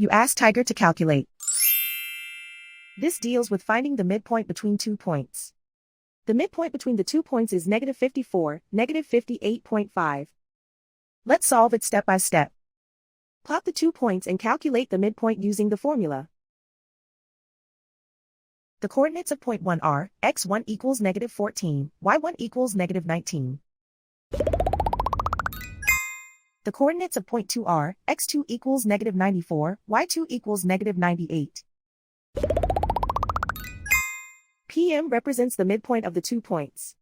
You ask Tiger to calculate. This deals with finding the midpoint between 2 points. The midpoint between the 2 points is -54, -58.5. Let's solve it step by step. Plot the 2 points and calculate the midpoint using the formula. The coordinates of point 1 are, x1 equals -14, y1 equals -19. The coordinates of point 2 are, x2 equals -94, y2 equals -98. PM represents the midpoint of the 2 points.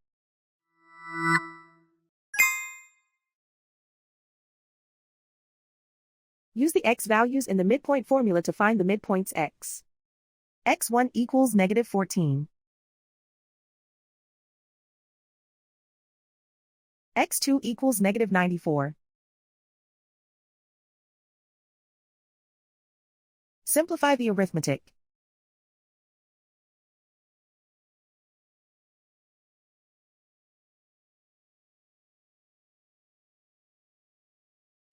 Use the x values in the midpoint formula to find the midpoints x. x1 equals -14. x2 equals -94. Simplify the arithmetic.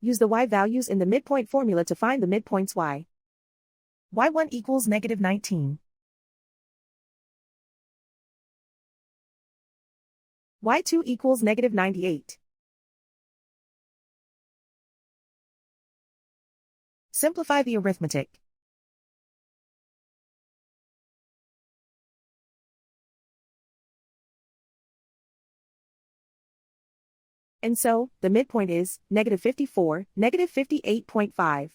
Use the y values in the midpoint formula to find the midpoints y. y1 equals -19. y2 equals -98. Simplify the arithmetic. And so, the midpoint is -54, -58.5.